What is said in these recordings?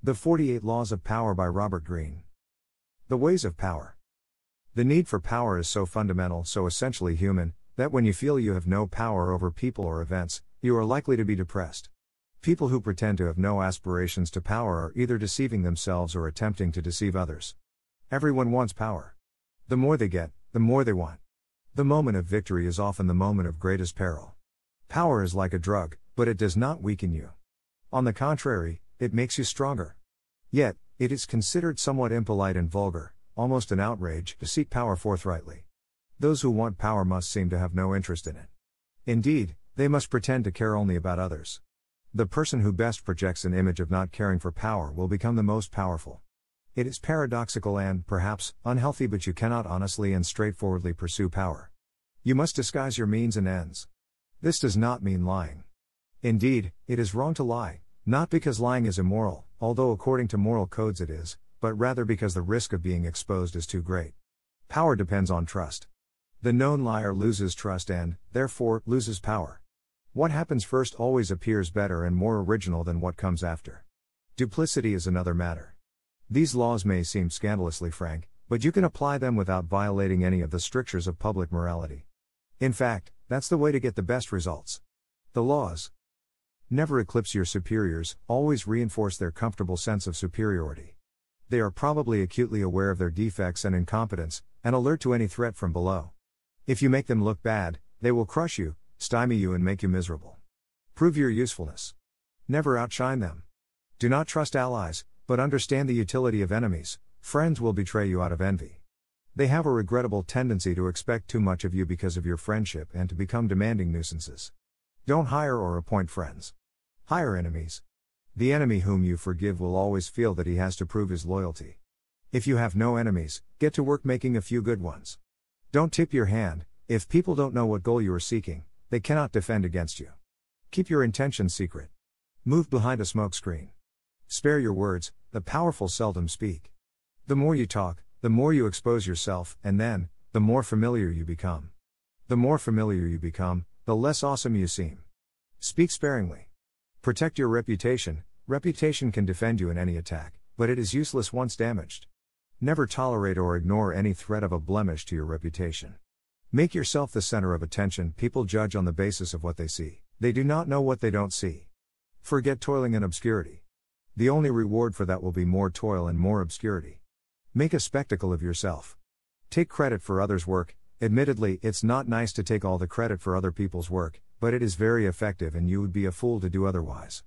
The 48 Laws of Power by Robert Greene. The Ways of Power. The need for power is so fundamental, so essentially human, that when you feel you have no power over people or events, you are likely to be depressed. People who pretend to have no aspirations to power are either deceiving themselves or attempting to deceive others. Everyone wants power. The more they get, the more they want. The moment of victory is often the moment of greatest peril. Power is like a drug, but it does not weaken you. On the contrary, it makes you stronger. Yet, it is considered somewhat impolite and vulgar, almost an outrage, to seek power forthrightly. Those who want power must seem to have no interest in it. Indeed, they must pretend to care only about others. The person who best projects an image of not caring for power will become the most powerful. It is paradoxical and, perhaps, unhealthy, but you cannot honestly and straightforwardly pursue power. You must disguise your means and ends. This does not mean lying. Indeed, it is wrong to lie. Not because lying is immoral, although according to moral codes it is, but rather because the risk of being exposed is too great. Power depends on trust. The known liar loses trust and, therefore, loses power. What happens first always appears better and more original than what comes after. Duplicity is another matter. These laws may seem scandalously frank, but you can apply them without violating any of the strictures of public morality. In fact, that's the way to get the best results. The laws. Never eclipse your superiors, always reinforce their comfortable sense of superiority. They are probably acutely aware of their defects and incompetence, and alert to any threat from below. If you make them look bad, they will crush you, stymie you, and make you miserable. Prove your usefulness. Never outshine them. Do not trust allies, but understand the utility of enemies. Friends will betray you out of envy. They have a regrettable tendency to expect too much of you because of your friendship and to become demanding nuisances. Don't hire or appoint friends. Hire enemies. The enemy whom you forgive will always feel that he has to prove his loyalty. If you have no enemies, get to work making a few good ones. Don't tip your hand. If people don't know what goal you are seeking, they cannot defend against you. Keep your intentions secret. Move behind a smokescreen. Spare your words, the powerful seldom speak. The more you talk, the more you expose yourself, and then, the more familiar you become. The more familiar you become, the less awesome you seem. Speak sparingly. Protect your reputation. Reputation can defend you in any attack, but it is useless once damaged. Never tolerate or ignore any threat of a blemish to your reputation. Make yourself the center of attention. People judge on the basis of what they see. They do not know what they don't see. Forget toiling in obscurity. The only reward for that will be more toil and more obscurity. Make a spectacle of yourself. Take credit for others' work. Admittedly, it's not nice to take all the credit for other people's work, but it is very effective and you would be a fool to do otherwise.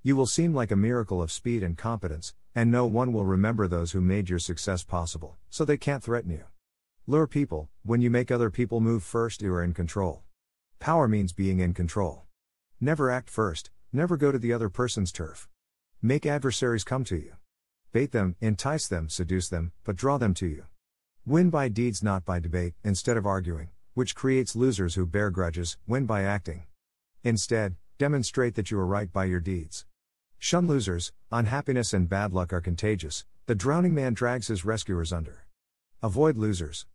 You will seem like a miracle of speed and competence, and no one will remember those who made your success possible, so they can't threaten you. Lure people. When you make other people move first, you are in control. Power means being in control. Never act first, never go to the other person's turf. Make adversaries come to you. Bait them, entice them, seduce them, but draw them to you. Win by deeds, not by debate, instead of arguing, which creates losers who bear grudges. Win by acting. Instead, demonstrate that you are right by your deeds. Shun losers. Unhappiness and bad luck are contagious. The drowning man drags his rescuers under. Avoid losers.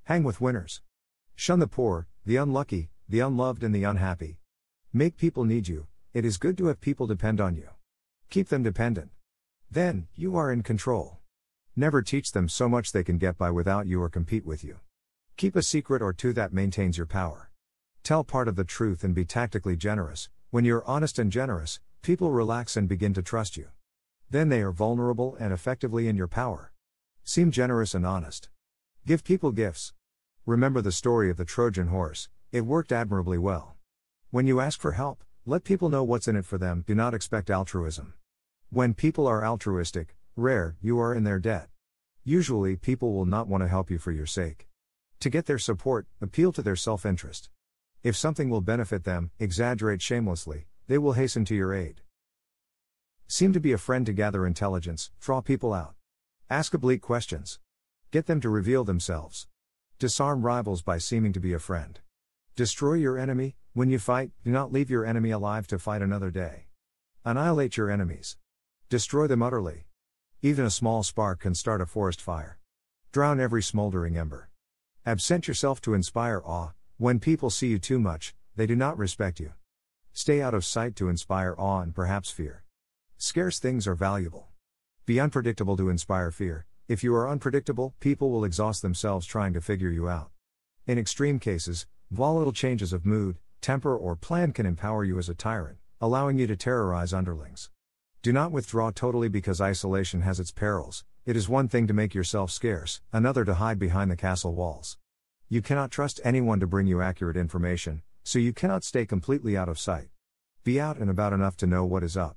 Hang with winners. Shun the poor, the unlucky, the unloved, and the unhappy. Make people need you. It is good to have people depend on you. Keep them dependent. Then, you are in control. Never teach them so much they can get by without you or compete with you. Keep a secret or two that maintains your power. Tell part of the truth and be tactically generous. When you're honest and generous, people relax and begin to trust you. Then they are vulnerable and effectively in your power. Seem generous and honest. Give people gifts. Remember the story of the Trojan horse. It worked admirably well. When you ask for help, let people know what's in it for them. Do not expect altruism. When people are altruistic, rare, you are in their debt. Usually people will not want to help you for your sake. To get their support, appeal to their self-interest. If something will benefit them, exaggerate shamelessly, they will hasten to your aid. Seem to be a friend to gather intelligence, draw people out. Ask oblique questions. Get them to reveal themselves. Disarm rivals by seeming to be a friend. Destroy your enemy. When you fight, do not leave your enemy alive to fight another day. Annihilate your enemies. Destroy them utterly. Even a small spark can start a forest fire. Drown every smoldering ember. Absent yourself to inspire awe. When people see you too much, they do not respect you. Stay out of sight to inspire awe and perhaps fear. Scarce things are valuable. Be unpredictable to inspire fear. If you are unpredictable, people will exhaust themselves trying to figure you out. In extreme cases, volatile changes of mood, temper, or plan can empower you as a tyrant, allowing you to terrorize underlings. Do not withdraw totally because isolation has its perils. It is one thing to make yourself scarce, another to hide behind the castle walls. You cannot trust anyone to bring you accurate information, so you cannot stay completely out of sight. Be out and about enough to know what is up.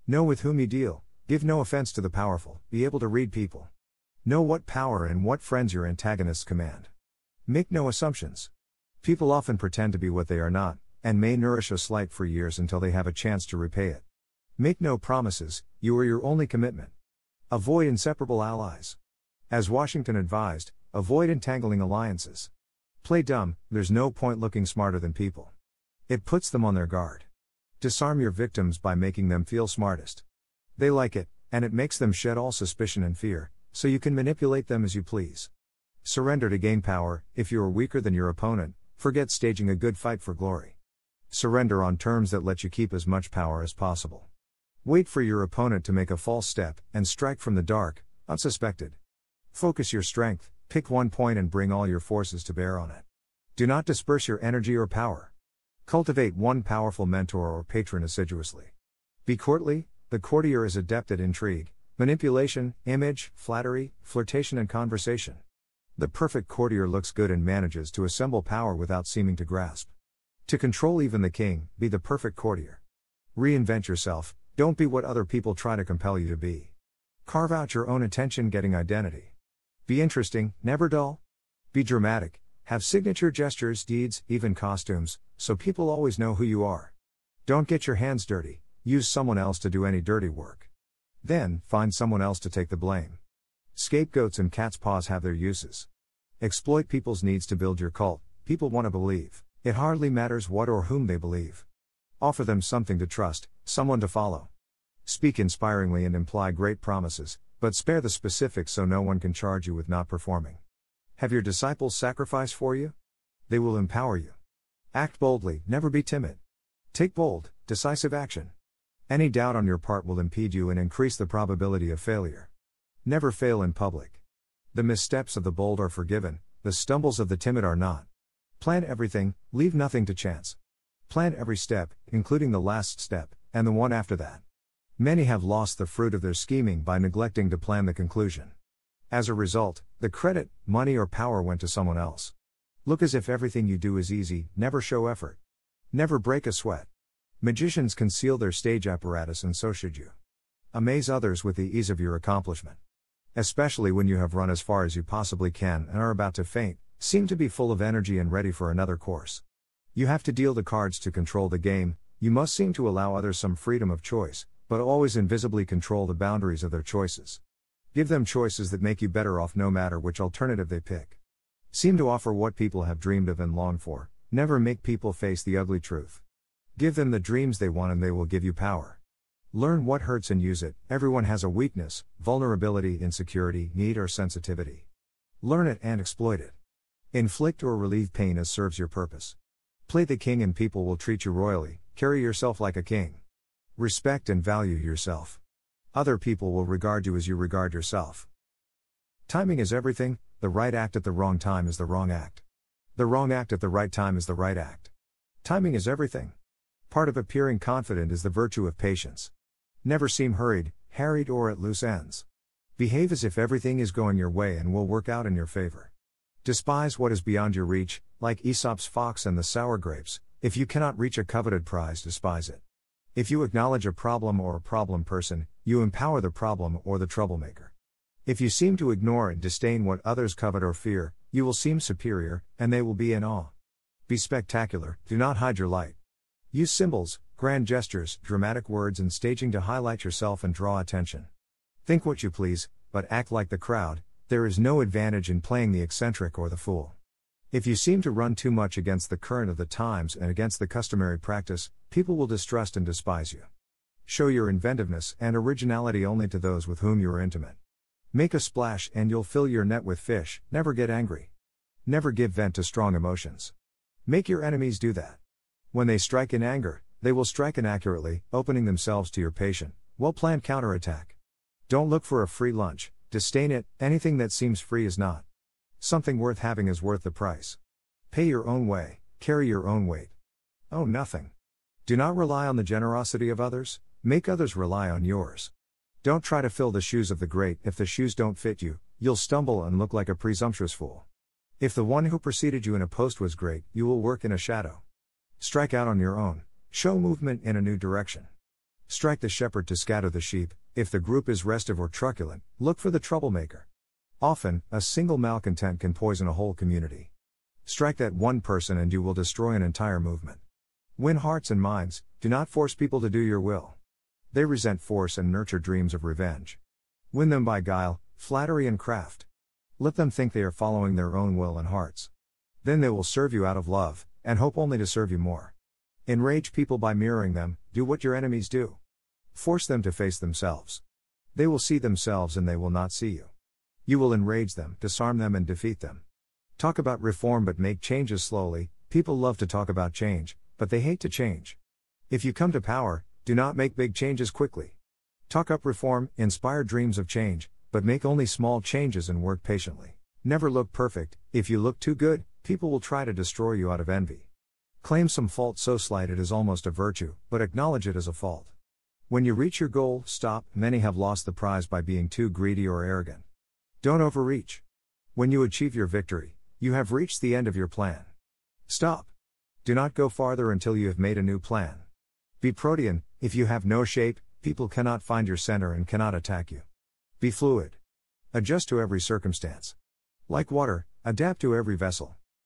Know with whom you deal, give no offense to the powerful, be able to read people. Know what power and what friends your antagonists command. Make no assumptions. People often pretend to be what they are not, and may nourish a slight for years until they have a chance to repay it. Make no promises, you are your only commitment. Avoid inseparable allies. As Washington advised, avoid entangling alliances. Play dumb, there's no point looking smarter than people. It puts them on their guard. Disarm your victims by making them feel smartest. They like it, and it makes them shed all suspicion and fear, so you can manipulate them as you please. Surrender to gain power. If you are weaker than your opponent, forget staging a good fight for glory. Surrender on terms that let you keep as much power as possible. Wait for your opponent to make a false step, and strike from the dark, unsuspected. Focus your strength, pick one point and bring all your forces to bear on it. Do not disperse your energy or power. Cultivate one powerful mentor or patron assiduously. Be courtly. The courtier is adept at intrigue, manipulation, image, flattery, flirtation and conversation. The perfect courtier looks good and manages to assemble power without seeming to grasp. To control even the king, be the perfect courtier. Reinvent yourself, don't be what other people try to compel you to be. Carve out your own attention-getting identity. Be interesting, never dull. Be dramatic, have signature gestures, deeds, even costumes, so people always know who you are. Don't get your hands dirty, use someone else to do any dirty work. Then, find someone else to take the blame. Scapegoats and cat's paws have their uses. Exploit people's needs to build your cult. People want to believe. It hardly matters what or whom they believe. Offer them something to trust, someone to follow. Speak inspiringly and imply great promises, but spare the specifics so no one can charge you with not performing. Have your disciples sacrifice for you? They will empower you. Act boldly, never be timid. Take bold, decisive action. Any doubt on your part will impede you and increase the probability of failure. Never fail in public. The missteps of the bold are forgiven, the stumbles of the timid are not. Plan everything, leave nothing to chance. Plan every step, including the last step, and the one after that. Many have lost the fruit of their scheming by neglecting to plan the conclusion. As a result, the credit, money or power went to someone else. Look as if everything you do is easy, never show effort. Never break a sweat. Magicians conceal their stage apparatus and so should you. Amaze others with the ease of your accomplishment. Especially when you have run as far as you possibly can and are about to faint, seem to be full of energy and ready for another course. You have to deal the cards to control the game. You must seem to allow others some freedom of choice, but always invisibly control the boundaries of their choices. Give them choices that make you better off no matter which alternative they pick. Seem to offer what people have dreamed of and longed for, never make people face the ugly truth. Give them the dreams they want and they will give you power. Learn what hurts and use it. Everyone has a weakness, vulnerability, insecurity, need or sensitivity. Learn it and exploit it. Inflict or relieve pain as serves your purpose. Play the king and people will treat you royally. Carry yourself like a king. Respect and value yourself. Other people will regard you as you regard yourself. Timing is everything. The right act at the wrong time is the wrong act. The wrong act at the right time is the right act. Timing is everything. Part of appearing confident is the virtue of patience. Never seem hurried, harried or at loose ends. Behave as if everything is going your way and will work out in your favor. Despise what is beyond your reach, like Aesop's fox and the sour grapes. If you cannot reach a coveted prize, despise it. If you acknowledge a problem or a problem person, you empower the problem or the troublemaker. If you seem to ignore and disdain what others covet or fear, you will seem superior, and they will be in awe. Be spectacular, do not hide your light. Use symbols, grand gestures, dramatic words and staging to highlight yourself and draw attention. Think what you please, but act like the crowd. There is no advantage in playing the eccentric or the fool. If you seem to run too much against the current of the times and against the customary practice, people will distrust and despise you. Show your inventiveness and originality only to those with whom you are intimate. Make a splash and you'll fill your net with fish. Never get angry. Never give vent to strong emotions. Make your enemies do that. When they strike in anger, they will strike inaccurately, opening themselves to your patient, well-planned counterattack. Don't look for a free lunch, disdain it, anything that seems free is not. Something worth having is worth the price. Pay your own way, carry your own weight. Own nothing. Do not rely on the generosity of others, make others rely on yours. Don't try to fill the shoes of the great. If the shoes don't fit you, you'll stumble and look like a presumptuous fool. If the one who preceded you in a post was great, you will work in a shadow. Strike out on your own, show movement in a new direction. Strike the shepherd to scatter the sheep. If the group is restive or truculent, look for the troublemaker. Often, a single malcontent can poison a whole community. Strike that one person and you will destroy an entire movement. Win hearts and minds, do not force people to do your will. They resent force and nurture dreams of revenge. Win them by guile, flattery and craft. Let them think they are following their own will and hearts. Then they will serve you out of love, and hope only to serve you more. Enrage people by mirroring them, do what your enemies do. Force them to face themselves. They will see themselves and they will not see you. You will enrage them, disarm them and defeat them. Talk about reform but make changes slowly. People love to talk about change, but they hate to change. If you come to power, do not make big changes quickly. Talk up reform, inspire dreams of change, but make only small changes and work patiently. Never look perfect. If you look too good, people will try to destroy you out of envy. Claim some fault so slight it is almost a virtue, but acknowledge it as a fault. When you reach your goal, stop. Many have lost the prize by being too greedy or arrogant. Don't overreach. When you achieve your victory, you have reached the end of your plan. Stop. Do not go farther until you have made a new plan. Be protean. If you have no shape, people cannot find your center and cannot attack you. Be fluid. Adjust to every circumstance. Like water, adapt to every vessel.